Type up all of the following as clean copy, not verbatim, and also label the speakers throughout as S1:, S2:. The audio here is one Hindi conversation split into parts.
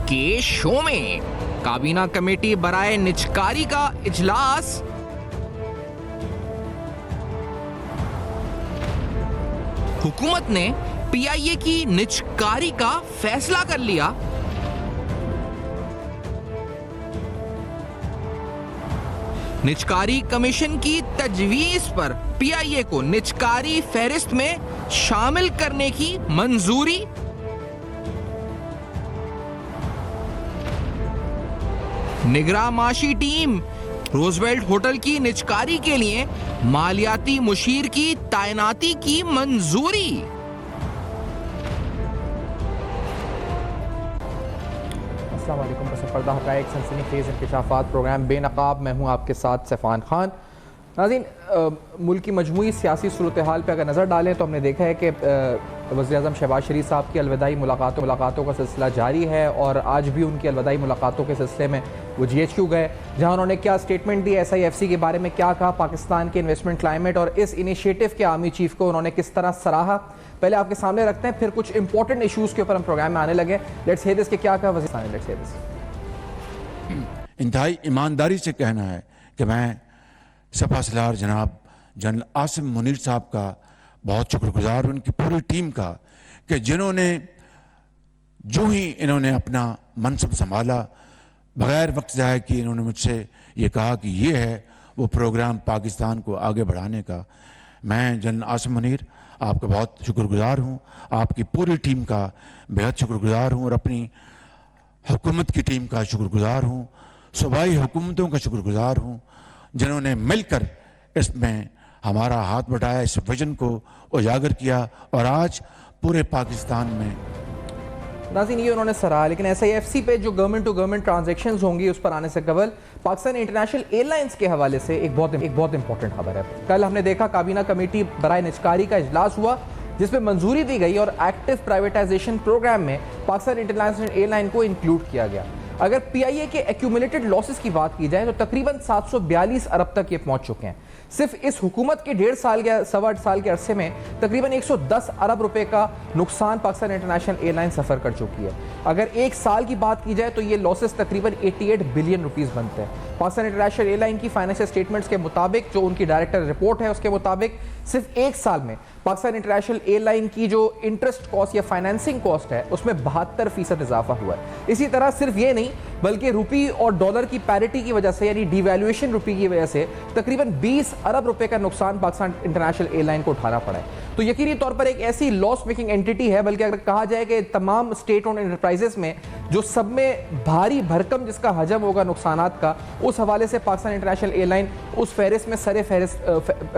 S1: के शो में काबीना कमेटी बराए निजकारी का इजलास। हुकूमत ने पीआईए की निजकारी का फैसला कर लिया। निजकारी कमीशन की तजवीज पर पीआईए को निजकारी फहरिस्त में शामिल करने की मंजूरी। निगरामाशी टीम रोजवेल्ट होटल की निजकारी के लिए मालियाती मुशीर की तैनाती की मंजूरी।
S2: अस्सलाम वालेकुम। पर्दा हक़ाइक़ सनसनीखेज़ इंकशाफ़ात प्रोग्राम बेनकाब, मैं हूँ आपके साथ सफ़ान खान। नाज़रीन, मुल्क की मजमूई सियासी सूरत हाल पर अगर नज़र डालें तो हमने देखा है कि वज़ीर-ए-आज़म शहबाज शरीफ साहब की अलविदाई मुलाकातों का सिलसिला जारी है और आज भी उनकी अलविदाई मुलाकातों के सिलसिले में वो GHQ गए, जहाँ उन्होंने क्या स्टेटमेंट दी, SIFC के बारे में क्या कहा, पाकिस्तान के इन्वेस्टमेंट क्लाइमेट और इस इनिशिएटिव के आर्मी चीफ को उन्होंने किस तरह सराहा, पहले आपके सामने रखते हैं, फिर कुछ इंपॉर्टेंट इशूज़ के ऊपर हम प्रोग्राम में आने लगे। लेट्स हियर दिस के क्या कहा वज़ीर साहब। Let's hear this.
S3: इंतहाई ईमानदारी से कहना है कि मैं सपा सलार जनाब जनरल आसिम मुनीर साहब का बहुत शुक्रगुजार हूँ, उनकी पूरी टीम का, कि जिन्होंने जो ही इन्होंने अपना मनसब संभाला बग़ैर वक्त ज़ाया किए इन्होंने मुझसे ये कहा कि ये है वो प्रोग्राम पाकिस्तान को आगे बढ़ाने का। मैं जनरल आसिम मुनीर आपका बहुत शुक्रगुजार हूँ, आपकी पूरी टीम का बेहद शुक्रगुजार हूँ और अपनी हुकूमत की टीम का शुक्रगुजार हूँ, सूबाई हुकूमतों का शुक्रगुजार हूँ जिन्होंने मिलकर इसमें हमारा हाथ बढ़ाया, इस विजन को उजागर किया और आज पूरे पाकिस्तान में।
S2: नाज़रीन, ये उन्होंने सराहा, लेकिन SIFC पे जो गवर्नमेंट टू गवर्नमेंट ट्रांजैक्शंस होंगी उस पर आने से कबल पाकिस्तान इंटरनेशनल एयरलाइंस के हवाले से एक बहुत इंपॉर्टेंट खबर है। कल हमने देखा काबीना कमेटी बराए निजकारी का इजलास हुआ जिसमें मंजूरी दी गई और एक्टिव प्राइवेटाइजेशन प्रोग्राम में पाकिस्तान इंटरनेशनल एयरलाइन को इंक्लूड किया गया। अगर PIA के एक्यूमुलेटेड लॉसेस की बात की जाए तो तकरीबन 742 अरब तक ये पहुंच चुके हैं। सिर्फ इस हुकूमत के 1.5 साल या 1.25 साल के अरसे में तकरीबन 110 अरब रुपए का नुकसान पाकिस्तान इंटरनेशनल एयरलाइन सफ़र कर चुकी है। अगर एक साल की बात की जाए तो ये लॉसेस तकरीबन 88 बिलियन रुपीस बनते हैं। पाकिस्तान इंटरनेशनल एयरलाइन की फाइनेंशियल स्टेटमेंट्स के मुताबिक, जो उनकी डायरेक्टर रिपोर्ट है उसके मुताबिक, सिर्फ एक साल में पाकिस्तान इंटरनेशनल एयरलाइन की जो इंटरेस्ट कॉस्ट या फाइनेंसिंग कॉस्ट है उसमें 72% इजाफा हुआ है। इसी तरह सिर्फ ये नहीं बल्कि रुपी और डॉलर की पैरिटी की वजह से, यानी डिवैल्यूएशन रुपी की वजह से, तकरीबन 20 अरब रुपए का नुकसान पाकिस्तान इंटरनेशनल एयरलाइन को उठाना पड़ा है। तो यकीनी तौर पर एक ऐसी लॉस मेकिंग एंटिटी है, बल्कि अगर कहा जाए कि तमाम स्टेट ओन्ड एंटरप्राइजेस में जो सब में भारी भरकम जिसका हजम होगा नुकसानात का, उस हवाले से पाकिस्तान इंटरनेशनल एयरलाइन उस फहरिस्त में सरे फहरिस्त,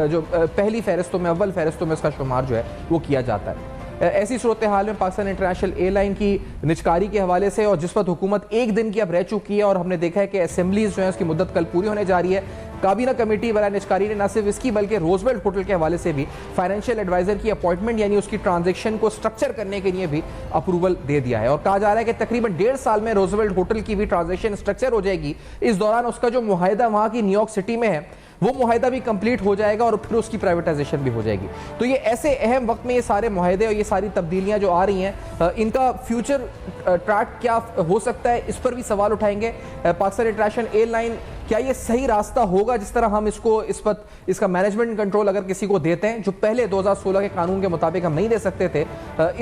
S2: जो पहली फहरिस्तों में, अव्वल फहरिस्तों में उसका शुमार जो है वो किया जाता है। ऐसी सूरत हाल में पाकिस्तान इंटरनेशनल एयरलाइन की निजकारी के हवाले से, और जिस पर हुकूमत एक दिन की अब रह चुकी है और हमने देखा है कि असेंबलीज जो है उसकी मुद्दत कल पूरी होने जा रही है, काबीना कमेटी बराए निजकारी ने न सिर्फ इसकी बल्कि रोजवेल्ट होटल के हवाले से भी फाइनेंशियल एडवाइजर की अपॉइंटमेंट यानी उसकी ट्रांजैक्शन को स्ट्रक्चर करने के लिए भी अप्रूवल दे दिया है। और कहा जा रहा है कि तकरीबन 1.5 साल में रोजवेल्ट होटल की भी ट्रांजैक्शन स्ट्रक्चर हो जाएगी। इस दौरान उसका जो मुआहिदा वहाँ की न्यूयॉर्क सिटी में है वो मुआहिदा भी कंप्लीट हो जाएगा और फिर उसकी प्राइवेटाइजेशन भी हो जाएगी। तो ये ऐसे अहम वक्त में ये सारे मुआहिदे और ये सारी तब्दीलियां जो आ रही हैं, इनका फ्यूचर ट्रैक क्या हो सकता है, इस पर भी सवाल उठाएंगे। पाकिस्तान इंटरनेशनल एयरलाइन क्या ये सही रास्ता होगा जिस तरह हम इसका मैनेजमेंट कंट्रोल अगर किसी को देते हैं, जो पहले 2016 के कानून के मुताबिक हम नहीं दे सकते थे।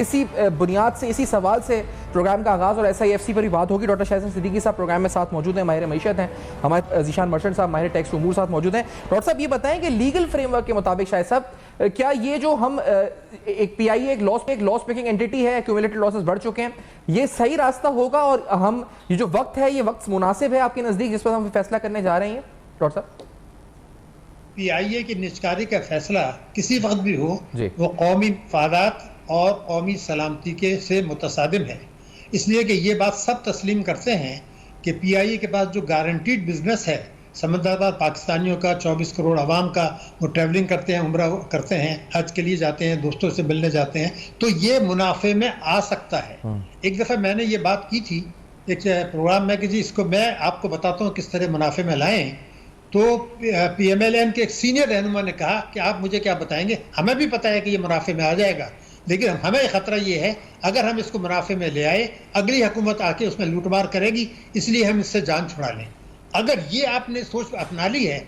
S2: इसी बुनियाद से, इसी सवाल से प्रोग्राम का आगाज और SIFC पर भी बात होगी। डॉक्टर शाहिद सिद्दीकी साहब प्रोग्राम में साथ मौजूद हैं, माहिर मईशत हैं, हमारे जीशान मर्चेंट साहब माहिर टैक्स उमूर साथ मौजूद हैं। डॉक्टर साहब ये बताएं कि लीगल फ्रेमवर्क के मुताबिक शायद साहब, क्या ये जो हम एक PIA एक लॉस मेकिंग एंटिटी है, एक्यूमुलेटेड लॉसेस बढ़ चुके हैं, ये सही रास्ता होगा और हम ये जो वक्त है ये वक्त मुनासिब है आपके नजदीक जिस पर हम फैसला करने जा रहे हैं? डॉक्टर साहब,
S4: PIA की निजकारी का फैसला किसी वक्त भी हो वो कौमी मफादात और कौमी सलामती के से मुतसादिम है, इसलिए कि ये बात सब तस्लीम करते हैं कि PIA के पास जो गारंटीड बिजनेस है समझदार पाकिस्तानियों का, 24 करोड़ आवाम का, वो ट्रैवलिंग करते हैं, उम्रा करते हैं, हज के लिए जाते हैं, दोस्तों से मिलने जाते हैं, तो ये मुनाफे में आ सकता है। एक दफ़ा मैंने ये बात की थी एक प्रोग्राम में कि जी इसको मैं आपको बताता हूँ किस तरह मुनाफे में लाएं, तो PMLN के एक सीनियर रहनुमा ने कहा कि आप मुझे क्या बताएंगे, हमें भी पता है कि ये मुनाफे में आ जाएगा, लेकिन हमें खतरा ये है अगर हम इसको मुनाफे में ले आए, अगली हुकूमत आके उसमें लूटमार करेगी, इसलिए हम इससे जान छुड़ा लें। अगर ये आपने सोच अपना ली है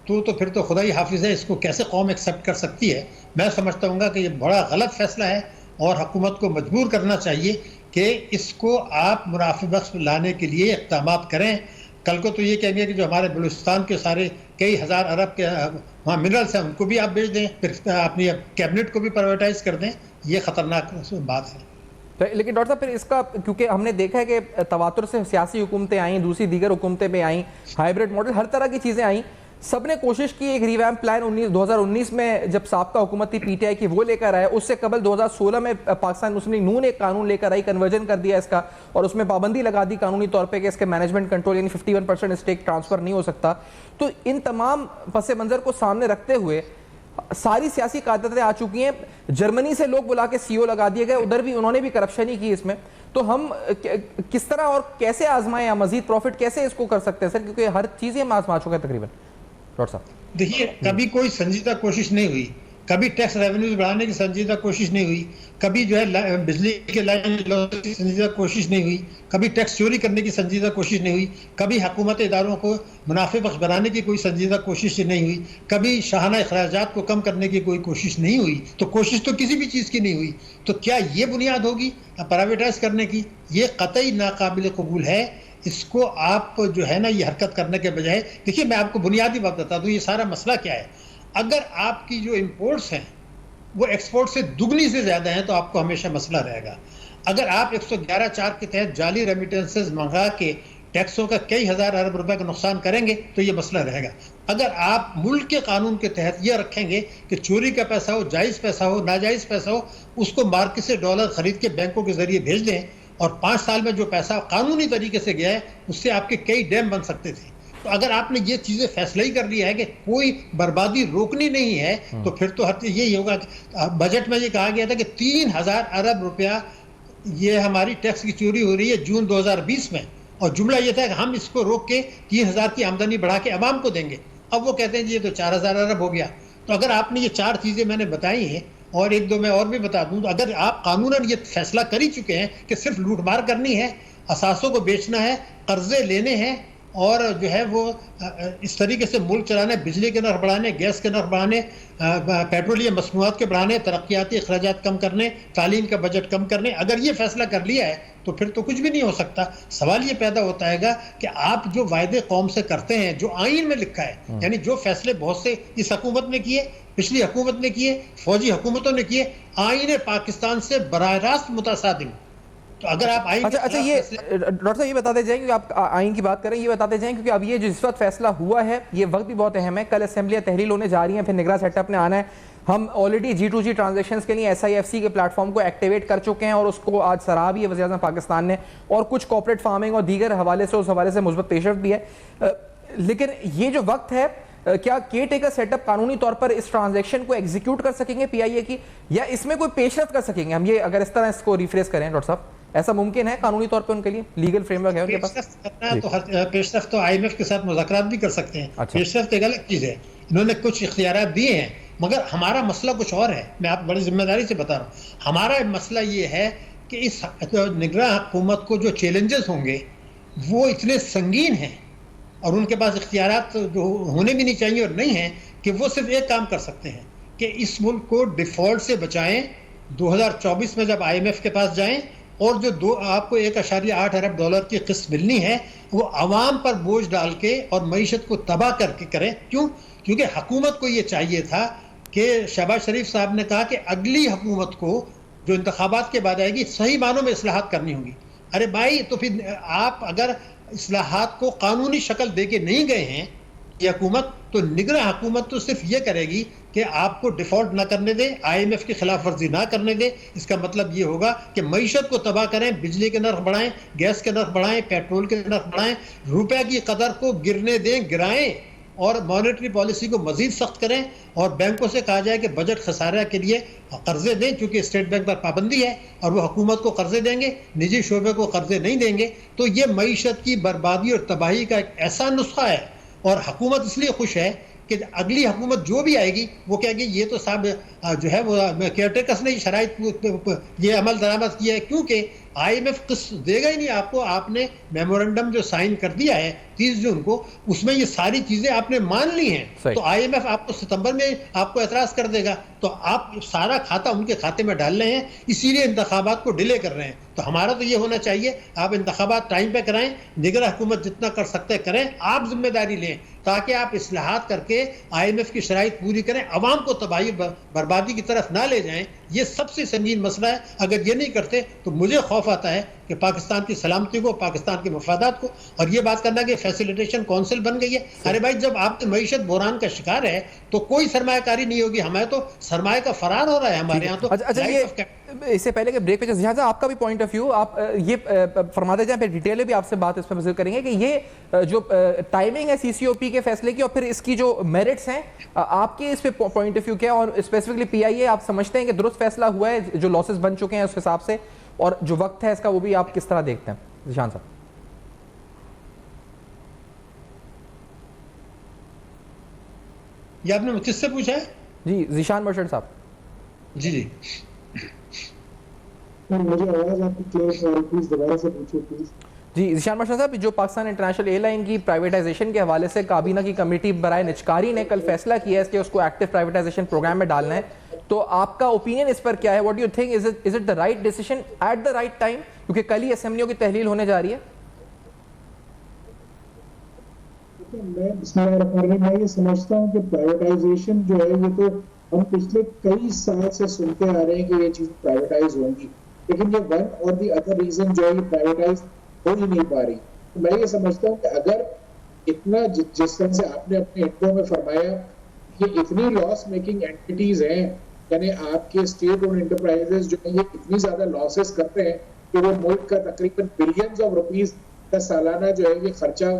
S4: तो फिर तो खुदा ही हाफिज है, इसको कैसे कौम एक्सेप्ट कर सकती है। मैं समझता हूँ कि ये बड़ा गलत फैसला है और हुकूमत को मजबूर करना चाहिए कि इसको आप मुनाफे बख्श लाने के लिए इक़दाम करें। कल को तो ये कहेंगे कि जो हमारे बलूचिस्तान के सारे कई हज़ार अरब के वहाँ मिनरल्स हैं उनको भी आप बेच दें, फिर अपनी कैबिनेट को भी प्राइवेटाइज कर दें। ये ख़तरनाक बात है।
S2: लेकिन डॉक्टर साहब फिर इसका, क्योंकि हमने देखा है कि तवातुर से सियासी हुकूमतें आई, दूसरी दीगर हुकूमतें भी आई, हाइब्रिड मॉडल, हर तरह की चीज़ें आई, सबने कोशिश की एक रिवैम्प प्लान 2019 में जब साबका हुकूमत थी पीटीआई की वो लेकर आए। उससे कबल 2016 में पाकिस्तान मुस्लिम लीग नून एक कानून लेकर आई, कन्वर्जन कर दिया इसका और उसमें पाबंदी लगा दी कानूनी तौर पे कि इसके मैनेजमेंट कंट्रोल यानी 51% स्टेक ट्रांसफर नहीं हो सकता। तो इन तमाम पस मंजर को सामने रखते हुए सारी सियासी कायदतें आ चुकी हैं। जर्मनी से लोग बुला के सीओ लगा दिए गए, उधर भी उन्होंने भी करप्शन ही की इसमें। तो हम किस तरह और कैसे आजमाएं या मजीद प्रॉफिट कैसे इसको कर सकते हैं सर, क्योंकि हर चीज़ हम आजमा चुके हैं तकरीबन। डॉक्टर साहब
S4: देखिए, कभी कोई संजीदा कोशिश नहीं हुई, कभी टैक्स रेवेन्यूज बढ़ाने की संजीदा कोशिश नहीं हुई, कभी जो है बिजली के लाइन की संजीदा कोशिश नहीं हुई, कभी टैक्स चोरी करने की संजीदा कोशिश नहीं हुई, कभी हुकूमत इदारों को मुनाफे बख्श बनाने की कोई संजीदा कोशिश नहीं हुई, कभी शाहाना अखराजात को कम करने की कोई कोशिश नहीं हुई। तो कोशिश तो किसी भी चीज़ की नहीं हुई, तो क्या ये बुनियाद होगी प्राइवेटाइज करने की? ये कतई नाकाबिल कबूल है। इसको आप जो है ना ये हरकत करने के बजाय, देखिए मैं आपको बुनियादी बात बता दूं, ये सारा मसला क्या है। अगर आपकी जो इंपोर्ट्स हैं वो एक्सपोर्ट से दुगनी से ज़्यादा हैं तो आपको हमेशा मसला रहेगा। अगर आप 111(4) के तहत जाली रेमिटेंसेस मंगा के टैक्सों का कई हज़ार अरब रुपए का नुकसान करेंगे तो ये मसला रहेगा। अगर आप मुल्क के कानून के तहत ये रखेंगे कि चोरी का पैसा हो, जायज़ पैसा हो, नाजायज़ पैसा हो, उसको मार्केट से डॉलर खरीद के बैंकों के जरिए भेज दें और 5 साल में जो पैसा कानूनी तरीके से गया है उससे आपके कई डैम बन सकते थे। तो अगर आपने ये चीज़ें फैसला ही कर लिया है कि कोई बर्बादी रोकनी नहीं है तो फिर तो हर यही होगा। बजट में ये कहा गया था कि 3000 अरब रुपया ये हमारी टैक्स की चोरी हो रही है जून 2020 में, और जुमला ये था कि हम इसको रोक के 3000 की आमदनी बढ़ा के अवाम को देंगे। अब वो कहते हैं जी ये तो 4000 अरब हो गया। तो अगर आपने ये 4 चीज़ें मैंने बताई हैं और एक दो मैं और भी बता दूं, तो अगर आप कानूनन ये फैसला कर ही चुके हैं कि सिर्फ लूटमार करनी है, असासों को बेचना है, कर्जे लेने हैं और जो है वो इस तरीके से मुल्क चलाने, बिजली के नर्ख बढ़ाने, गैस के नर्ख बढ़ाने, पेट्रोलियम मसनूआत के बढ़ाने, तरक्याती अखराजात कम करने, तालीम का बजट कम करने, अगर ये फैसला कर लिया है तो फिर तो कुछ भी नहीं हो सकता। सवाल ये पैदा होता है कि आप जो वायदे कौम से करते हैं, जो आइन में लिखा है, यानी जो फैसले बहुत से इस हुकूमत ने किए, पिछली हुकूमत ने किए, फौजी हुकूमतों ने किए, आइन पाकिस्तान से बराह रास्त मुतासादिम। तो अगर आप आइन
S2: अच्छा ये डॉक्टर साहब ये बताते जाएं, क्योंकि आप आइन की बात करें, ये बताते जाएं क्योंकि अब ये जो इस वक्त फैसला हुआ है ये वक्त भी बहुत अहम है। कल असेंबलियां तहरील होने जा रही हैं, फिर निगरान सेटअप ने आना है। हम ऑलरेडी G2G ट्रांजैक्शंस के लिए SIFC के प्लेटफॉर्म को एक्टिवेट कर चुके हैं और उसको आज सराहा भी है वज़ीर-ए-आज़म पाकिस्तान ने, और कुछ कॉर्पोरेट फार्मिंग और दीगर हवाले से उस हवाले से मुस्बत पेशरफ्त भी है। लेकिन ये जो वक्त है, क्या केयर टेकर सेटअप कानूनी तौर पर इस ट्रांजैक्शन को एग्जीक्यूट कर सकेंगे PIA की, या इसमें कोई पेशरफ्त कर सकेंगे हम? ये अगर इस तरह इसको रिफ्रेश करें डॉक्टर साहब, ऐसा मुमकिन है कानूनी तौर पे उनके लिए? लीगल फ्रेमवर्क है उनके पास?
S4: पेशरफ्त तो IMF के साथ मुज़ाकरात भी कर सकते हैं। अच्छा। पेशरफ्त एक अलग चीज़ है, इन्होंने कुछ इख्तियारात दिए हैं, मगर हमारा मसला कुछ और है। मैं आप बड़ी जिम्मेदारी से बता रहा हूँ, हमारा मसला ये है कि इस निगरान हुकूमत को जो चैलेंजेस होंगे वो इतने संगीन हैं और उनके पास इख्तियारात जो होने भी नहीं चाहिए और नहीं हैं कि वो सिर्फ एक काम कर सकते हैं कि इस मुल्क को डिफ़ॉल्ट से बचाएं। 2024 में जब IMF के पास जाएं और जो आपको 1.8 अरब डॉलर की किस्त मिलनी है वो आवाम पर बोझ डाल के और मईशत को तबाह करके करें। क्यों? क्योंकि हुकूमत को ये चाहिए था कि शहबाज शरीफ साहब ने कहा कि अगली हुकूमत को जो इंतखाबात के बाद आएगी सही मानों में इस्लाहात करनी होगी। अरे भाई, तो फिर आप अगर इस्लाहात को कानूनी शक्ल दे के नहीं गए हैं ये हुकूमत, तो निगरान हुकूमत तो सिर्फ ये करेगी कि आपको डिफ़ॉल्ट ना करने दे, IMF की खिलाफ वर्जी ना करने दे। इसका मतलब ये होगा कि मईशत को तबाह करें, बिजली के नर्ख बढ़ाएं, गैस के नर्ख बढ़ाएं, पेट्रोल के नर्ख बढ़ाएं, रुपये की कदर को गिरने दें, गिराएं और मॉनेटरी पॉलिसी को मजीद सख्त करें और बैंकों से कहा जाए कि बजट खसारा के लिए कर्जे दें, चूँकि स्टेट बैंक पर पाबंदी है और वो हुकूमत को कर्जे देंगे, निजी शोबे को कर्जे नहीं देंगे। तो ये मईशत की बर्बादी और तबाही का एक ऐसा नुस्खा है और हुकूमत इसलिए खुश है कि अगली हुकूमत जो भी आएगी वो कहेगी ये तो साहब जो है वो केयरटेकर्स ने ही शराइत ये अमल दरामद किया है, क्योंकि IMF किस्त देगा ही नहीं आपको। आपने मेमोरेंडम जो साइन कर दिया है 30 जून को, उसमें ये सारी चीजें आपने मान ली हैं, तो IMF आपको सितंबर में आपको एतराज कर देगा, तो आप सारा खाता उनके खाते में डाल रहे हैं, इसीलिए इंतखाबात को डिले कर रहे हैं। तो हमारा तो ये होना चाहिए आप इंतखाबात टाइम पे कराएं, निगरान हुकूमत जितना कर सकते हैं करें, आप जिम्मेदारी लें ताकि आप इस्लाहात करके IMF की शराइत पूरी करें, अवाम को तबाही बर्बादी की तरफ ना ले जाएं। ये सबसे संगीन मसला है। अगर ये नहीं करते तो मुझे खौफ आता है कि पाकिस्तान की सलामती को, पाकिस्तान के मफादात को, और ये बात करना कि फैसिलिटेशन काउंसिल बन गई है। अरे भाई, जब आप मईशत बहरान का शिकार है तो कोई सरमायाकारी नहीं होगी। हमें तो सरमाए का फरार हो रहा है हमारे यहाँ तो।
S2: अच्छा, ये इससे पहले के ब्रेक पे जिहाद साहब आपका भी पॉइंट ऑफ व्यू आप ये फरमाते जाएं, फिर डिटेल में भी आपसे बात इस पर विजिट करेंगे कि ये जो टाइमिंग है CCOP के फैसले की और फिर इसकी जो मेरिट्स हैं, आपके इस पे पॉइंट ऑफ व्यू क्या है, और स्पेसिफिकली PIA आप समझते हैं कि दुरुस्त फैसला हुआ है, जो लॉसेस बन चुके हैं उस हिसाब से, और जो वक्त है इसका वो भी आप किस तरह देखते हैं जिशान साहब?
S4: ये आपने किससे पूछा है?
S2: जी, ज़ीशान मर्चेंट साहब।
S4: जी
S5: मुझे आवाज आपकी क्लियर है, प्लीज दोबारा से पूछिए प्लीज।
S2: जी, ज़ीशान मर्चेंट साहब, जो पाकिस्तान इंटरनेशनल एयरलाइन की प्राइवेटाइजेशन के हवाले से काबीना की कमेटी बराए निचकारी ने कल फैसला किया है कि उसको एक्टिव प्राइवेटाइजेशन प्रोग्राम में डालना है, तो आपका ओपिनियन इस पर क्या है? What do you think, is it the right decision at the right time? क्योंकि कल ही असेंबलियों की तहलील होने जा रही है।
S5: मैं ये समझता हूँ कि प्राइवेटाइजेशन जो है ये तो हम पिछले कई साल से सुनते आ रहे हैं कि ये चीज प्राइवेटाइज होंगी, लेकिन ये वन और दी अदर रीजन जो है ये प्राइवेटाइज हो ही नहीं पा रही। तो मैं ये समझता हूँ कि अगर इतना जिस तरह से आपने अपने इंट्रो में फरमाया, ये इतनी लॉस मेकिंग एंटिटीज हैं, यानी आपके स्टेट ओन एंटरप्राइजेस जो है ये इतनी ज्यादा लॉसेस करते हैं कि वो मुल्क का तकरीबन बिलियंस ऑफ रुपीज का सालाना जो है ये खर्चा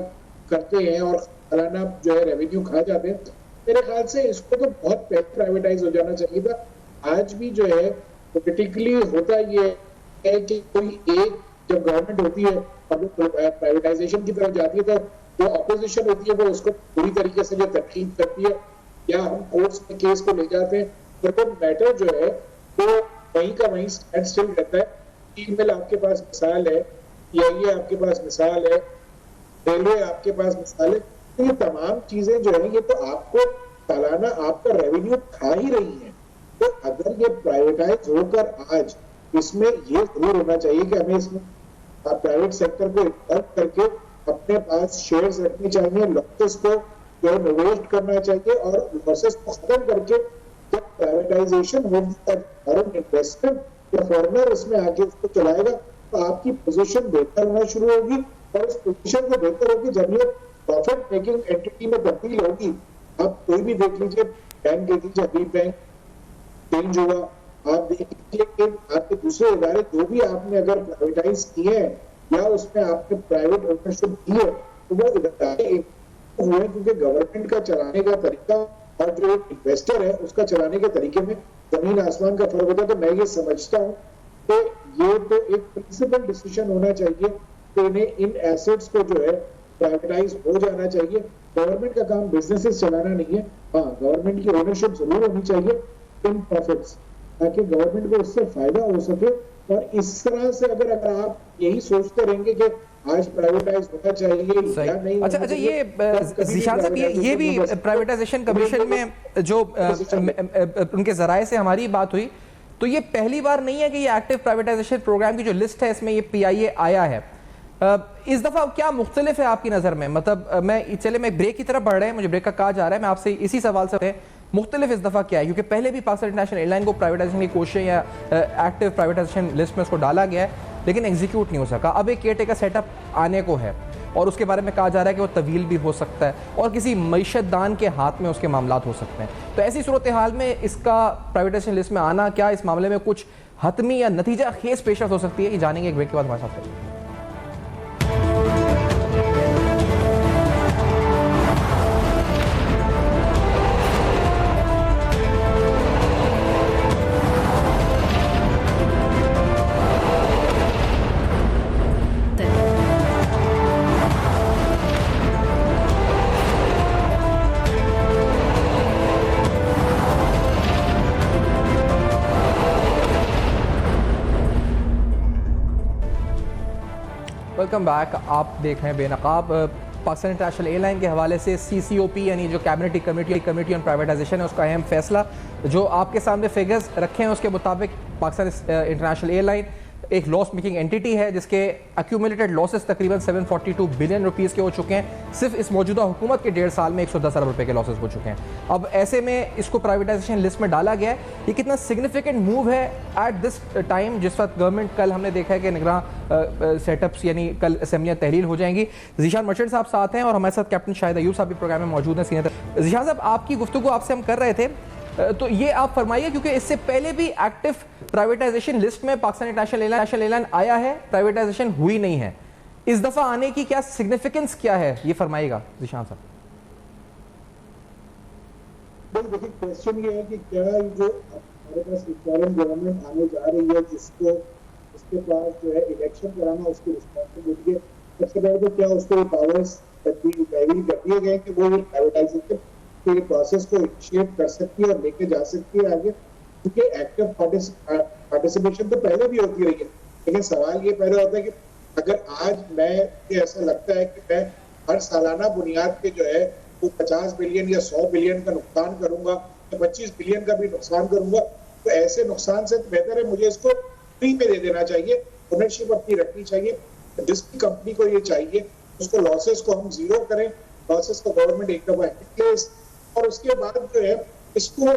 S5: करते हैं और सालाना जो है रेवेन्यू खा जाते हैं। मेरे ख्याल से इसको तो बहुत पहले प्राइवेटाइज हो जाना चाहिए था। आज भी जो है पोलिटिकली होता ये है कि कोई एक जब गवर्नमेंट होती है और प्राइवेटाइजेशन की तरफ जाती है तो जो ऑपोजिशन होती है वो उसको पूरी तरीके से जो तनकीद करती है या हम कोर्ट्स में केस को ले जाते हैं, तो वो मैटर जो है वो वहीं का वहीं स्टैंड स्टिल रहता है। ईमेल आपके पास मिसाल है, CIA आपके पास मिसाल है, रेलवे आपके पास मिसाल है, तो ये तमाम चीजें जो है ये तो आपको सालाना आपका रेवेन्यू खा ही रही है। तो अगर ये प्राइवेटाइज होकर आज इसमें ये जरूर होना चाहिए कि हमें इसमें प्राइवेट सेक्टर को इन्वॉल्व करके अपने पास शेयर्स रखने चाहिए, लॉसेस को जो है निवेश करना चाहिए और लॉसेस को खत्म करके जब प्राइवेटाइजेशन होगी तब फॉरेन इन्वेस्टमेंट या फॉरेनर इसमें आके उसको चलाएगा तो आपकी पोजीशन बेहतर होना शुरू होगी और उस पोजीशन को बेहतर होगी जब ये प्रॉफिट मेकिंग एंटिटी में तब्दील होगी। आप कोई भी देख लीजिए, बैंक देख लीजिए, हबीब बैंक चेंज हुआ, आप देख लीजिए कि आपके दूसरे इदारे जो भी आपने अगर प्राइवेटाइज किए हैं या उसमें आपने प्राइवेट ओनरशिप दी है तो वो इदारे हुए क्योंकि गवर्नमेंट का चलाने का तरीका और जो एक इन्वेस्टर है उसका चलाने के तरीके में जमीन आसमान का फर्क होता है। तो मैं ये समझता हूँ कि ये तो एक प्रिंसिपल डिसीजन होना चाहिए कि इन्हें इन एसेट्स को जो है प्राइवेटाइज हो जाना चाहिए। गवर्नमेंट का काम बिजनेसेस चलाना नहीं है, हाँ गवर्नमेंट की ओनरशिप जरूर होनी चाहिए इन प्रॉफिट्स ताकि गवर्नमेंट को उससे फायदा हो सके। और इस तरह से अगर आप यही सोचते रहेंगे कि आज प्राइवेटाइज होना चाहिए या नहीं।
S2: अच्छा, ये ज़ीशान साहब ये भी प्राइवेटाइजेशन कमीशन में जो उनके जराए से हमारी बात हुई तो ये पहली बार नहीं है कि ये एक्टिव प्राइवेटाइजेशन प्रोग्राम की जो लिस्ट है इसमें ये PIA आया है। इस दफा क्या मुख्तलिफ है आपकी नजर में? मतलब मैं ब्रेक की तरफ बढ़ रहे हैं, मुझे ब्रेक का कहा जा रहा है, मैं आपसे इसी सवाल से मुख्तलिफ इस दफा क्या है? क्योंकि पहले भी पाकिस्तान इंटरनेशनल एयरलाइन को प्राइवेटाइजेशन की कोशिश या एक्टिव प्राइवेटाइजेशन लिस्ट में उसको डाला गया है लेकिन एग्जीक्यूट नहीं हो सका। अब एक केयरटेकर सेटअप आने को है और उसके बारे में कहा जा रहा है कि वो तवील भी हो सकता है और किसी मईशतदान के हाथ में उसके मामलात हो सकते हैं। तो ऐसी सूरत हाल में इसका प्राइवेटाइजेशन लिस्ट में आना क्या इस मामले में कुछ हतमी या नतीजा खेज पेशरफ हो सकती है? ये जानेंगे एक ब्रेक के बाद हमारे साथ। Welcome back. आप देख रहे हैं बेनकाब। पाकिस्तान इंटरनेशनल एयरलाइन के हवाले से CCOP यानी जो कैबिनेट कमेटी ऑन प्राइवेटाइजेशन है उसका अहम फैसला जो आपके सामने फिगर्स रखे हैं उसके मुताबिक पाकिस्तान इंटरनेशनल एयरलाइन एक लॉस मेकिंग एंटिटी है जिसके एक्यूमुलेटेड लॉसेस तकरीबन 742 बिलियन रुपीस के हो चुके हैं। सिर्फ इस मौजूदा हुकूमत के 1.5 साल में 110 अरब रुपए के लॉसेस हो चुके हैं। अब ऐसे में इसको प्राइवेटाइजेशन लिस्ट में डाला गया है। ये कितना सिग्निफिकेंट मूव है एट दिस टाइम जिस वक्त गवर्नमेंट, कल हमने देखा है कि निगरान सेटअप्स यानी कल असेंबलियाँ तहलील हो जाएंगी। ज़ीशान मर्चेंट साहब साथ हैं और हमारे साथ कैप्टन शाहिद अयूब साहब भी प्रोग्राम में मौजूद हैं सीनियर। ज़ीशान साहब, आपकी गुफ्तगू आपसे हम कर रहे थे, तो ये आप फरमाइए क्योंकि इससे पहले भी एक्टिव प्राइवेटाइजेशन लिस्ट में पाकिस्तान इंटरनेशनल एयरलाइन आया है, प्राइवेटाइजेशन हुई नहीं है। इस दफा आने की क्या सिग्निफिकेंस क्या है, ये फरमाइएगा ज़ीशान साहब।
S5: देखिए, क्वेश्चन ये है कि क्या जो हमारे पास फॉरेन गवर्नमेंट आने जा रही है जिसको उसके पास जो है इलेक्शन कराना उसकी रिस्पॉन्सिबिलिटी है, सबसे पहले तो क्या उसको पावर्स कर दिए गए कि वो ये प्राइवेटाइजेशन के प्रोसेस को इनिशिएट कर सकती है और लेके जा सकती है आगे, क्योंकि एक्टिव पार्टिसिपेशन तो पहले भी होती रही है। लेकिन सवाल ये पहले होता है कि अगर आज मुझे ऐसा लगता है कि मैं हर सालाना बुनियाद पे जो है वो 50 बिलियन या 100 बिलियन का नुकसान करूंगा या 25 बिलियन का भी नुकसान करूंगा, तो ऐसे नुकसान से बेहतर है मुझे इसको फ्री में दे देना चाहिए, ओनरशिप अपनी रखनी चाहिए। जिस भी कंपनी को ये चाहिए उसको लॉसेस को हम जीरो करें, लॉसेस को गवर्नमेंट एक दफा, और उसके बाद जो है इसको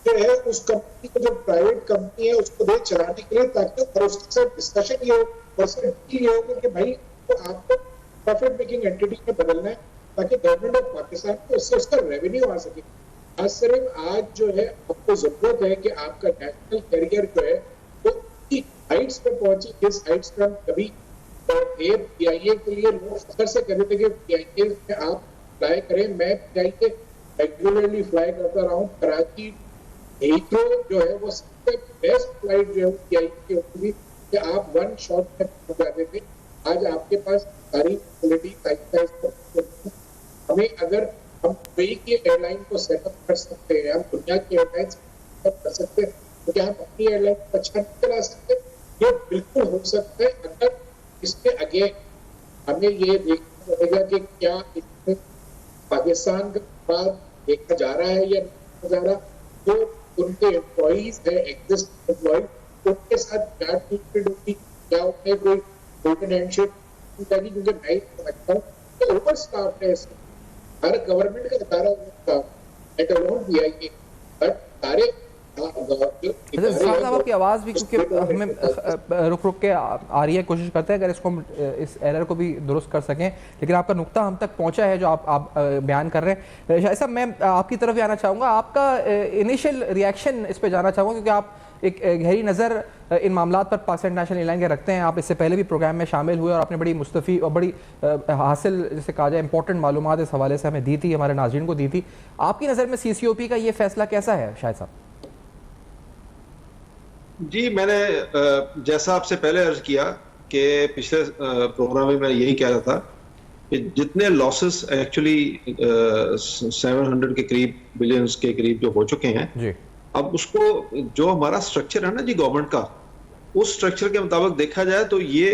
S5: जो है उस कंपनी को जो प्राइवेट कंपनी है उसको दे चलाने के लिए, ताकि और उसके साथ डिस्कशन ये हो और ये हो कि भाई तो आपको प्रॉफिट मेकिंग एंटिटी में बदलना है ताकि गवर्नमेंट ऑफ पाकिस्तान को उससे उसका रेवेन्यू आ सके। आज जो है आपको जरूरत है कि आपका नेशनल कैरियर जो है वो हाइट्स पे पहुंचे, जिस हाइट्स पे हम कभी PIA के लिए लोग फखर से कहते थे कि PIA में आप फ्लाई करें। मैं PIA रेगुलरली फ्लाई करता रहा हूँ। कराची हीथ्रो जो है वो सबसे बेस्ट फ्लाइट जो है PIA की होती थी कि आप वन शॉट में पहुंच जाते थे। आज आपके पास सारी फैसिलिटी हमें अगर हम कोई की एयरलाइन को सेटअप कर सकते हैं, हम दुनिया की एयरलाइन सेटअप कर सकते हैं, तो क्या हम अपनी एयरलाइन को अच्छा नहीं चला सकते? ये बिल्कुल हो सकता है। अगर इसके आगे हमें ये देखना पड़ेगा कि क्या इसमें पाकिस्तान का बाद देखा जा रहा है या नहीं जा रहा, तो उनके एम्प्लॉइज है, एग्जिस्ट एम्प्लॉइज, उनके साथ क्या ट्रीटमेंट होगी, क्या उन्हें कोई गोल्डन हैंडशेक चाहिए, क्योंकि मैं समझता हूँ कि ओवर स्टाफ है। हर गवर्नमेंट का अदारा लेट अलोन PIA, बट सारे
S2: साहब आपकी आवाज़ भी क्योंकि हमें रुक के आ रही है, कोशिश करते हैं अगर इसको हम इस एरर को भी दुरुस्त कर सकें, लेकिन आपका नुक्ता हम तक पहुंचा है जो आप बयान कर रहे हैं। शायद साहब, मैं आपकी तरफ भी आना चाहूँगा, आपका इनिशियल रिएक्शन इस पर जानना चाहूँगा क्योंकि आप एक गहरी नज़र इन मामला पर पाकिस्तान इंटरनेशनल एयरलाइन के रखते हैं। आप इससे पहले भी प्रोग्राम में शामिल हुए और आपने बड़ी मुस्तफ़ी और बड़ी हासिल जिसे कहा जाए इंपॉर्टेंट मालूमात इस हवाले से हमें दी थी, हमारे नाज़रीन को दी थी। आपकी नज़र में CCOP का ये फैसला कैसा है शायद साहब?
S6: जी, मैंने जैसा आपसे पहले अर्ज किया कि पिछले प्रोग्राम में मैं यही कह रहा था कि जितने लॉसेस एक्चुअली 700 के करीब बिलियंस के करीब जो हो चुके हैं जी, अब उसको जो हमारा स्ट्रक्चर है ना जी गवर्नमेंट का, उस स्ट्रक्चर के मुताबिक देखा जाए तो ये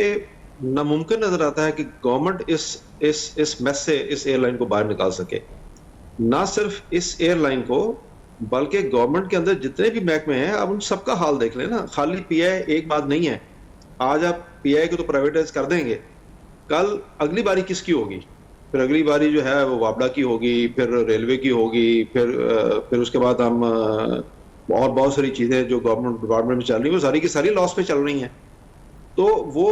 S6: नामुमकिन नजर आता है कि गवर्नमेंट इस मैस से इस एयरलाइन को बाहर निकाल सके। ना सिर्फ इस एयरलाइन को बल्कि गवर्नमेंट के अंदर जितने भी महकमे हैं, अब उन सबका हाल देख लें ना। खाली PIA एक बात नहीं है। आज आप PIA को तो प्राइवेटाइज कर देंगे, कल अगली बारी किसकी होगी? फिर अगली बारी जो है वो वापडा की होगी, फिर रेलवे की होगी, फिर उसके बाद हम और बहुत सारी चीजें जो गवर्नमेंट डिपार्टमेंट में चल रही है वो सारी की सारी लॉस पे चल रही हैं। तो वो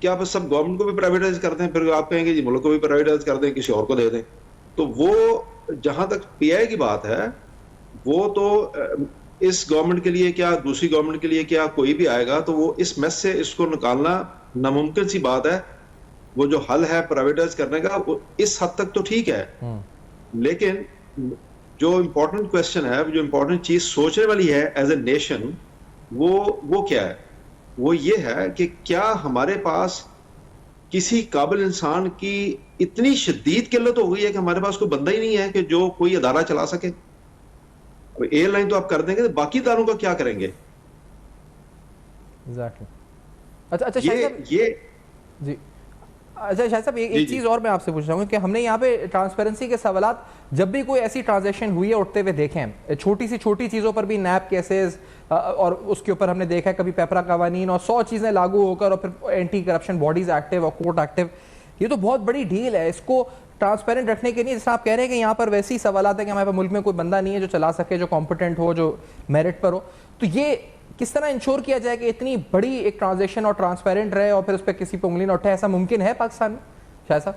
S6: क्या बस सब गवर्नमेंट को भी प्राइवेटाइज करते हैं? फिर आप कहेंगे जी मुल्क को भी प्राइवेटाइज कर दें, किसी और को दे दें। तो वो जहां तक PIA की बात है, वो तो इस गवर्नमेंट के लिए क्या, दूसरी गवर्नमेंट के लिए क्या, कोई भी आएगा तो वो इस मैस से इसको निकालना नामुमकिन सी बात है। वो जो हल है प्राइवेटाइज करने का, वो इस हद तक तो ठीक है, लेकिन जो इम्पोर्टेंट क्वेश्चन है, जो इम्पोर्टेंट चीज सोचने वाली है एज ए नेशन, वो क्या है? वो ये है कि क्या हमारे पास किसी काबिल इंसान की इतनी शदीद किल्लत हो गई है कि हमारे पास कोई बंदा ही नहीं है कि जो कोई अदारा चला सके। एयरलाइन तो आप कर देंगे, तो बाकी इदारों का क्या करेंगे?
S2: Exactly. अच्छा,
S6: ये
S2: जी, अच्छा शायद साहब एक चीज़ और मैं आपसे पूछ रहा हूँ कि हमने यहाँ पे ट्रांसपेरेंसी के सवालात जब भी कोई ऐसी ट्रांजैक्शन हुई है उठते हुए देखे हैं, छोटी सी छोटी चीज़ों पर भी नैप केसेस और उसके ऊपर हमने देखा है कभी पेपरा कवानीन और 100 चीज़ें लागू होकर और फिर एंटी करप्शन बॉडीज एक्टिव और कोर्ट एक्टिव। ये तो बहुत बड़ी डील है, इसको ट्रांसपेरेंट रखने के लिए जैसा आप कह रहे हैं कि यहाँ पर वैसे ही सवाल है कि हमारे मुल्क में कोई बंदा नहीं है जो चला सके, जो कॉम्पिटेंट हो, जो मेरिट पर हो, तो ये किस तरह इंश्योर किया जाए कि इतनी बड़ी एक ट्रांजैक्शन और ट्रांसपेरेंट रहे और फिर उस पर किसी पे उंगली न उठे? ऐसा मुमकिन है पाकिस्तान में शायद साहब?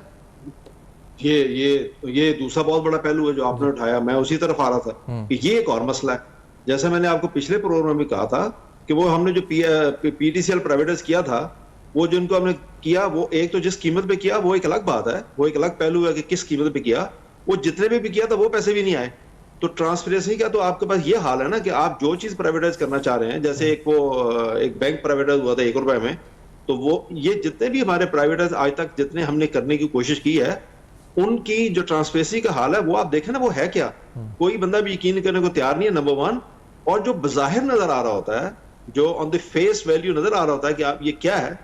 S6: ये दूसरा बहुत बड़ा पहलू है जो आपने उठाया, मैं उसी तरफ आ रहा था कि ये एक और मसला है। जैसे मैंने आपको पिछले प्रोग्राम में कहा था कि वो हमने जो पीटीसीएल प्राइवेटाइज किया था, वो जो इनको हमने किया, वो एक तो जिस कीमत पे किया वो एक अलग बात है, वो एक अलग पहलू है कि किस कीमत पे किया, वो जितने भी किया था वो पैसे भी नहीं आए। तो ट्रांसपेरेंसी का तो आपके पास ये हाल है ना कि आप जो चीज प्राइवेटाइज करना चाह रहे हैं, जैसे एक बैंक प्राइवेटाइज हुआ था 1 रुपए में, तो वो ये जितने भी हमारे प्राइवेटाइज आज तक जितने हमने करने की कोशिश की है, उनकी जो ट्रांसपेरेंसी का हाल है वो आप देखें ना, वो है क्या? कोई बंदा भी यकीन करने को तैयार नहीं है, नंबर 1। और जो बज़ाहिर नजर आ रहा होता है, जो ऑन द फेस वैल्यू नजर आ रहा होता है कि आप ये क्या है,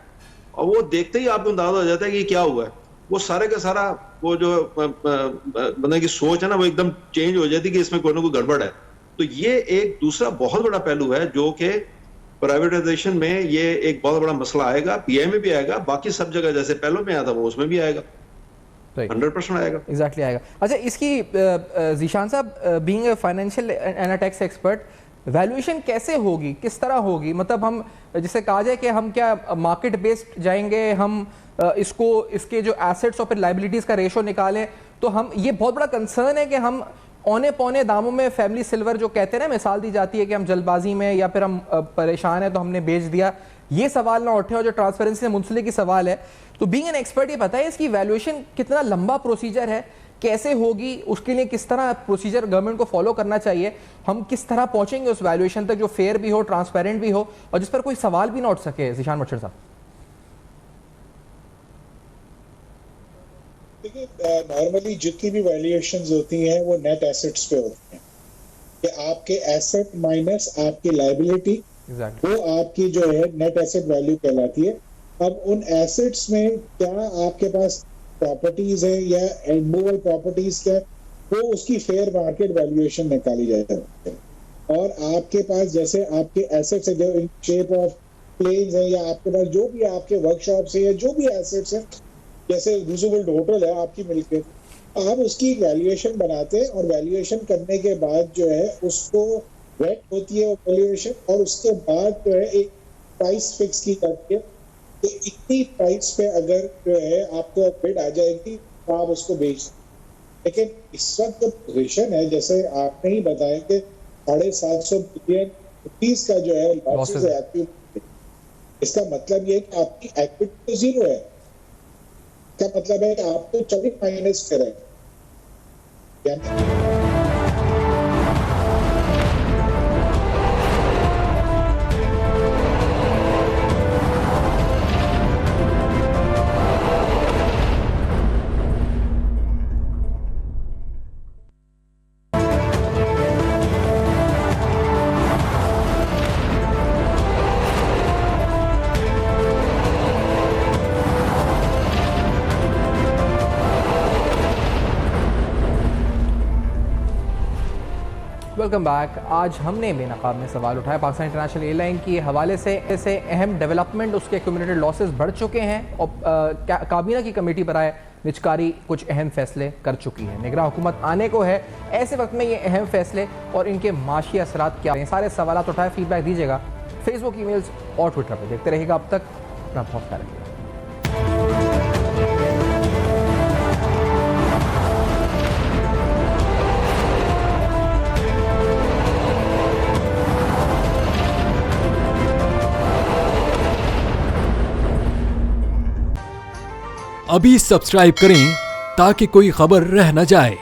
S6: और वो देखते ही आपको अंदाजा हो जाता है कि ये क्या हुआ है, वो सारे का सारा वो जो बंदे की सोच है ना, वो एकदम चेंज हो जाती है कि इसमें कोई ना कोई गड़बड़ है। तो ये एक दूसरा बहुत बड़ा पहलू है जो कि प्राइवेटाइजेशन में ये एक बहुत बड़ा मसला आएगा, पीआई में भी आएगा, बाकी सब जगह जैसे पहले में आया था वो उसमें भी आएगा, 100% आएगा।
S2: एग्जैक्टली आएगा। अच्छा, इसकी जीशान साहब, being a financial and tax expert, valuation कैसे होगी, किस तरह होगी? मतलब हम जिसे कहा जाए कि हम क्या मार्केट बेस्ड जाएंगे, हम इसके जो एसेट्स और फिर लाइबिलिटीज का रेशो निकालें, तो हम ये बहुत बड़ा कंसर्न है कि हम औने पौने दामों में फैमिली सिल्वर जो कहते हैं ना, मिसाल दी जाती है कि हम जल्दबाजी में या फिर हम परेशान है तो हमने बेच दिया, ये सवाल ना उठे और जो ट्रांसपेरेंसी से मुंसलिक की सवाल है। तो बीइंग एन एक्सपर्ट ये पता है इसकी वैल्यूएशन कितना लंबा प्रोसीजर है, कैसे होगी, उसके लिए किस तरह प्रोसीजर गवर्नमेंट को फॉलो करना चाहिए, हम किस तरह पहुंचेंगे उस वैल्यूएशन तक जो फेयर भी हो, ट्रांसपेरेंट भी हो और जिस पर कोई सवाल भी ना उठ सके? ज़ीशान बख्शर साहब।
S5: देखिए, नॉर्मली जितनी भी वैल्यूएशंस होती हैं वो नेट एसेट्स पे होती हैं कि आपके एसेट माइनस आपकी लायबिलिटी, वो आपकी जो है नेट एसेट वैल्यू कहलाती है। अब उन एसेट्स में क्या आपके पास प्रॉपर्टीज है या इमूवेबल प्रॉपर्टीज क्या, वो उसकी फेयर मार्केट वैल्यूएशन निकाली जाती है। और आपके पास जैसे आपके एसेट्स है जो इन शेप ऑफ प्लेन्स है, या आपके पास जो भी आपके वर्कशॉप्स है या जो भी एसेट्स है, जैसे रूजवेल्ट होटल है आपकी मिलके, आप उसकी वैल्यूएशन बनाते हैं और वैल्यूएशन करने के बाद जो है उसको वेट होती है वो वैल्यूएशन, और उसके बाद जो है एक प्राइस फिक्स की जाती है कि इतनी प्राइस पे अगर जो है आपको बिड आ जाएगी तो आप उसको बेच सकते। लेकिन इस वक्त जो पोजीशन है, जैसे आपने ही बताया कि 750 बिलियन रुपीस का जो है लॉसेस है, इसका मतलब ये है कि आपकी इक्विटी तो जीरो है। इसका मतलब है कि आप तो 24 माइनस करें।
S2: Welcome back. आज हमने बेनकाब में सवाल उठाया पाकिस्तान इंटरनेशनल एयरलाइन के हवाले से अहम डेवलपमेंट, उसके एक्यूमुलेटेड लॉसेस बढ़ चुके हैं और काबीना की कमेटी बराए निजकारी कुछ अहम फैसले कर चुकी है। निगरान हुकूमत आने को है, ऐसे वक्त में ये अहम फैसले और इनके माशी असरात क्या हैं, सारे सवाल उठाए, फीडबैक दीजिएगा फेसबुक, ईमेल्स और ट्विटर पर। देखते रहिएगा। अब तक अपना बहुत ख्याल रखिएगा।
S7: अभी सब्सक्राइब करें ताकि कोई खबर रह न जाए।